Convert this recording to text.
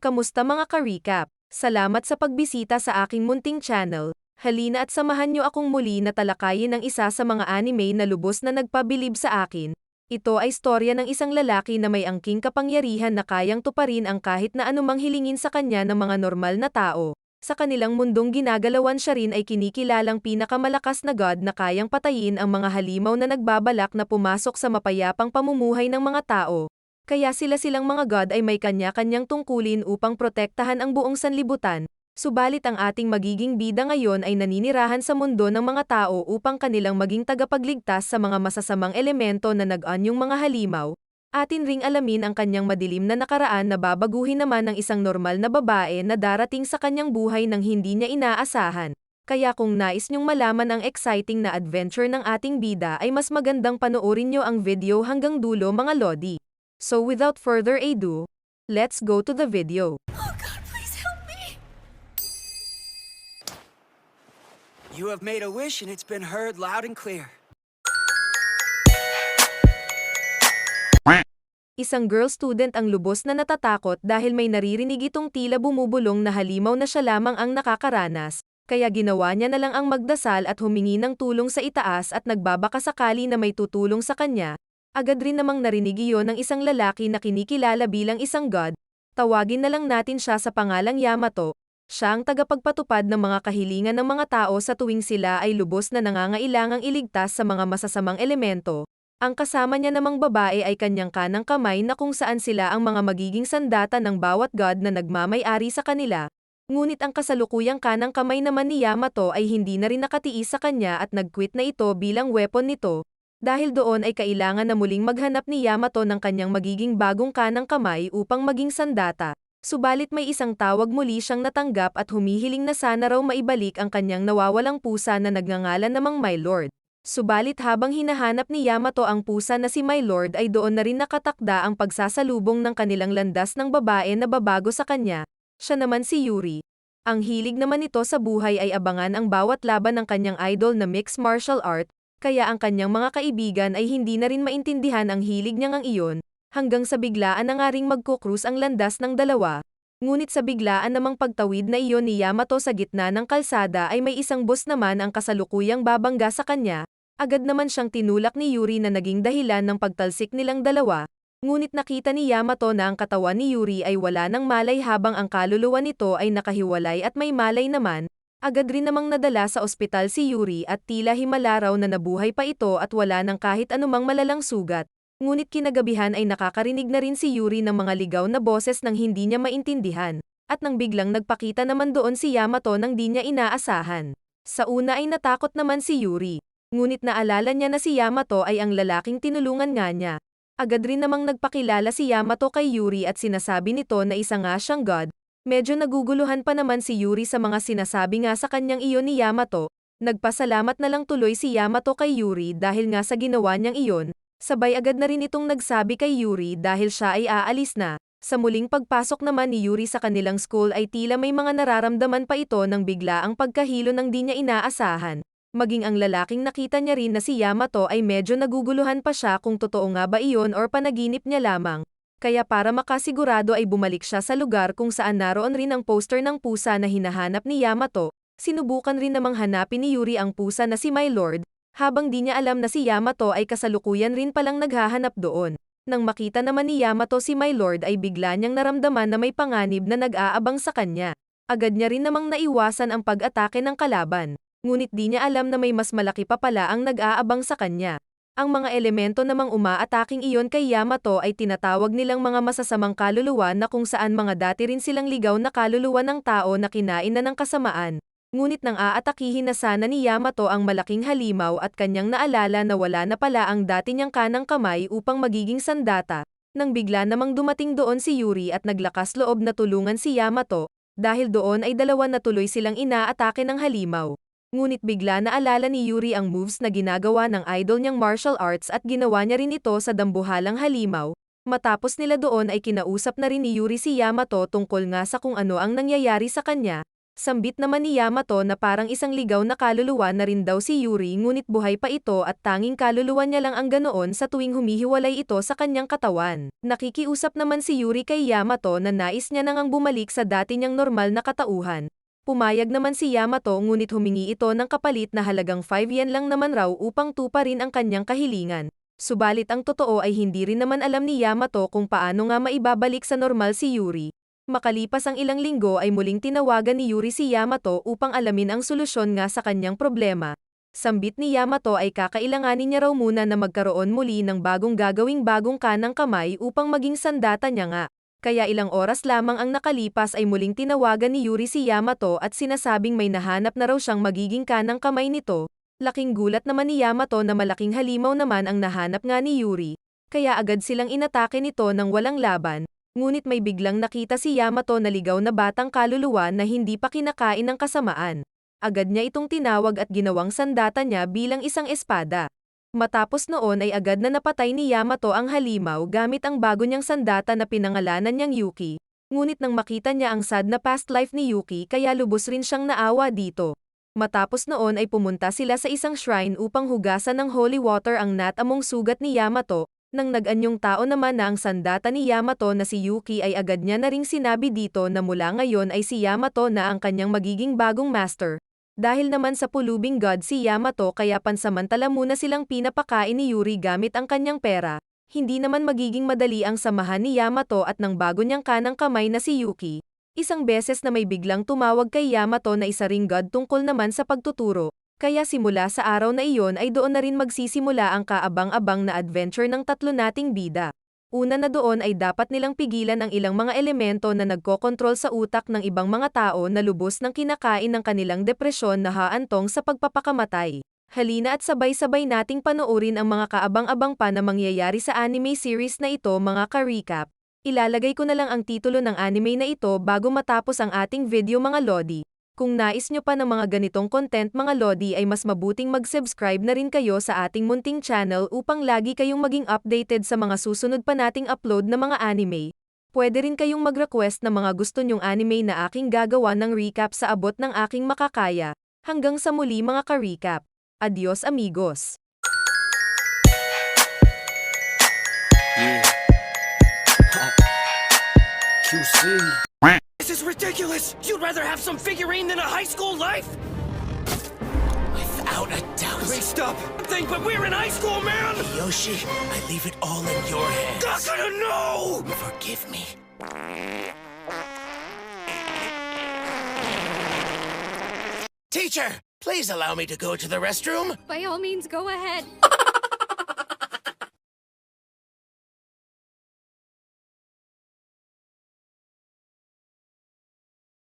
Kamusta mga ka-recap? Salamat sa pagbisita sa aking munting channel. Halina at samahan niyo akong muli na talakayin ang isa sa mga anime na lubos na nagpabilib sa akin. Ito ay istorya ng isang lalaki na may angking kapangyarihan na kayang tuparin ang kahit na anumang hilingin sa kanya ng mga normal na tao. Sa kanilang mundong ginagalawan siya rin ay kinikilalang pinakamalakas na god na kayang patayin ang mga halimaw na nagbabalak na pumasok sa mapayapang pamumuhay ng mga tao. Kaya silang mga god ay may kanya-kanyang tungkulin upang protektahan ang buong sanlibutan, subalit ang ating magiging bida ngayon ay naninirahan sa mundo ng mga tao upang kanilang maging tagapagligtas sa mga masasamang elemento na nag-anyong mga halimaw. Atin ring alamin ang kanyang madilim na nakaraan na babaguhin naman ng isang normal na babae na darating sa kanyang buhay nang hindi niya inaasahan. Kaya kung nais niyong malaman ang exciting na adventure ng ating bida ay mas magandang panoorin niyo ang video hanggang dulo mga lodi. So without further ado, let's go to the video. Oh God, please help me! You have made a wish and it's been heard loud and clear. Isang girl student ang lubos na natatakot dahil may naririnig itong tila bumubulong na halimaw na siya lamang ang nakakaranas, kaya ginawa niya na lang ang magdasal at humingi ng tulong sa itaas at nagbabaka sakali na may tutulong sa kanya. Agad rin namang narinig iyon ng isang lalaki na kinikilala bilang isang god. Tawagin na lang natin siya sa pangalang Yamato. Siya ang tagapagpatupad ng mga kahilingan ng mga tao sa tuwing sila ay lubos na nangangailangang iligtas sa mga masasamang elemento. Ang kasama niya namang babae ay kanyang kanang kamay na kung saan sila ang mga magiging sandata ng bawat god na nagmamay-ari sa kanila. Ngunit ang kasalukuyang kanang kamay naman ni Yamato ay hindi na rin nakatiis sa kanya at nag-quit na ito bilang weapon nito. Dahil doon ay kailangan na muling maghanap ni Yamato ng kanyang magiging bagong kanang kamay upang maging sandata. Subalit may isang tawag muli siyang natanggap at humihiling na sana raw maibalik ang kanyang nawawalang pusa na nagngangalan namang My Lord. Subalit habang hinahanap ni Yamato ang pusa na si My Lord ay doon na rin nakatakda ang pagsasalubong ng kanilang landas ng babae na babago sa kanya. Siya naman si Yuri. Ang hilig naman nito sa buhay ay abangan ang bawat laban ng kanyang idol na mixed martial art, kaya ang kanyang mga kaibigan ay hindi na rin maintindihan ang hilig niyang ang iyon, hanggang sa biglaan na nga ring magkukrus ang landas ng dalawa. Ngunit sa biglaan namang pagtawid na iyon ni Yamato sa gitna ng kalsada ay may isang bus naman ang kasalukuyang babangga sa kanya, agad naman siyang tinulak ni Yuri na naging dahilan ng pagtalsik nilang dalawa. Ngunit nakita ni Yamato na ang katawan ni Yuri ay wala ng malay habang ang kaluluwa nito ay nakahiwalay at may malay naman. Agad rin namang nadala sa ospital si Yuri at tila himala raw na nabuhay pa ito at wala ng kahit anumang malalang sugat. Ngunit kinagabihan ay nakakarinig na rin si Yuri ng mga ligaw na boses nang hindi niya maintindihan. At nang biglang nagpakita naman doon si Yamato nang di niya inaasahan. Sa una ay natakot naman si Yuri. Ngunit naalala niya na si Yamato ay ang lalaking tinulungan nga niya. Agad rin namang nagpakilala si Yamato kay Yuri at sinasabi nito na isa nga siyang god. Medyo naguguluhan pa naman si Yuri sa mga sinasabi nga sa kanyang iyon ni Yamato. Nagpasalamat na lang tuloy si Yamato kay Yuri dahil nga sa ginawa niyang iyon. Sabay agad na rin itong nagsabi kay Yuri dahil siya ay aalis na. Sa muling pagpasok naman ni Yuri sa kanilang school ay tila may mga nararamdaman pa ito nang bigla ang pagkahilo ng di niya inaasahan. Maging ang lalaking nakita niya rin na si Yamato ay medyo naguguluhan pa siya kung totoo nga ba iyon or panaginip niya lamang. Kaya para makasigurado ay bumalik siya sa lugar kung saan naroon rin ang poster ng pusa na hinahanap ni Yamato. Sinubukan rin namang hanapin ni Yuri ang pusa na si My Lord, habang di niya alam na si Yamato ay kasalukuyan rin palang naghahanap doon. Nang makita naman ni Yamato si My Lord ay bigla niyang naramdaman na may panganib na nag-aabang sa kanya. Agad niya rin namang naiwasan ang pag-atake ng kalaban. Ngunit di niya alam na may mas malaki pa pala ang nag-aabang sa kanya. Ang mga elemento namang umaataking iyon kay Yamato ay tinatawag nilang mga masasamang kaluluwa na kung saan mga dati rin silang ligaw na kaluluwa ng tao na kinain na ng kasamaan. Ngunit nang aatakihin na sana ni Yamato ang malaking halimaw at kanyang naalala na wala na pala ang dati niyang kanang kamay upang magiging sandata, nang bigla namang dumating doon si Yuri at naglakas loob na tulungan si Yamato, dahil doon ay dalawa na tuloy silang inaatake ng halimaw. Ngunit bigla naalala ni Yuri ang moves na ginagawa ng idol niyang martial arts at ginawa niya rin ito sa dambuhalang halimaw. Matapos nila doon ay kinausap na rin ni Yuri si Yamato tungkol nga sa kung ano ang nangyayari sa kanya. Sambit naman ni Yamato na parang isang ligaw na kaluluwa na rin daw si Yuri ngunit buhay pa ito at tanging kaluluwa niya lang ang ganoon sa tuwing humihiwalay ito sa kanyang katawan. Nakikiusap naman si Yuri kay Yamato na nais niya nang bumalik sa dati niyang normal na katauhan. Pumayag naman si Yamato ngunit humingi ito ng kapalit na halagang 5 yen lang naman raw upang tuparin ang kanyang kahilingan. Subalit ang totoo ay hindi rin naman alam ni Yamato kung paano nga maibabalik sa normal si Yuri. Makalipas ang ilang linggo ay muling tinawagan ni Yuri si Yamato upang alamin ang solusyon nga sa kanyang problema. Sambit ni Yamato ay kakailanganin niya raw muna na magkaroon muli ng bagong kanang kamay upang maging sandata niya nga. Kaya ilang oras lamang ang nakalipas ay muling tinawagan ni Yuri si Yamato at sinasabing may nahanap na raw siyang magiging kanang kamay nito. Laking gulat naman ni Yamato na malaking halimaw naman ang nahanap nga ni Yuri. Kaya agad silang inatake nito ng walang laban. Ngunit may biglang nakita si Yamato na ligaw na batang kaluluwa na hindi pa kinakain ng kasamaan. Agad niya itong tinawag at ginawang sandata niya bilang isang espada. Matapos noon ay agad na napatay ni Yamato ang halimaw gamit ang bago niyang sandata na pinangalanan niyang Yuki. Ngunit nang makita niya ang sad na past life ni Yuki kaya lubos rin siyang naawa dito. Matapos noon ay pumunta sila sa isang shrine upang hugasan ng holy water ang natamong sugat ni Yamato. Nang nag-anyong tao naman na ang sandata ni Yamato na si Yuki ay agad niya na ring sinabi dito na mula ngayon ay si Yamato na ang kanyang magiging bagong master. Dahil naman sa pulubing god si Yamato kaya pansamantala muna silang pinapakain ni Yuri gamit ang kanyang pera. Hindi naman magiging madali ang samahan ni Yamato at ng bago niyang kanang kamay na si Yuki. Isang beses na may biglang tumawag kay Yamato na isa ring god tungkol naman sa pagtuturo. Kaya simula sa araw na iyon ay doon na rin magsisimula ang kaabang-abang na adventure ng tatlo nating bida. Una na doon ay dapat nilang pigilan ang ilang mga elemento na nagkokontrol sa utak ng ibang mga tao na lubos ng kinakain ng kanilang depresyon na haantong sa pagpapakamatay. Halina at sabay-sabay nating panoorin ang mga kaabang-abang pa na mangyayari sa anime series na ito mga ka-recap. Ilalagay ko na lang ang titulo ng anime na ito bago matapos ang ating video mga lodi. Kung nais nyo pa ng mga ganitong content mga lodi ay mas mabuting mag-subscribe na rin kayo sa ating munting channel upang lagi kayong maging updated sa mga susunod pa nating upload na mga anime. Pwede rin kayong mag-request ng mga gusto nyong anime na aking gagawa ng recap sa abot ng aking makakaya. Hanggang sa muli mga ka-recap. Adios amigos! QC. This is ridiculous! You'd rather have some figurine than a high school life? Without a doubt. Great stop! Think, but we're in high school, man! Yoshi, I leave it all in your hands. Not gonna know! Forgive me. Teacher, please allow me to go to the restroom. By all means, go ahead.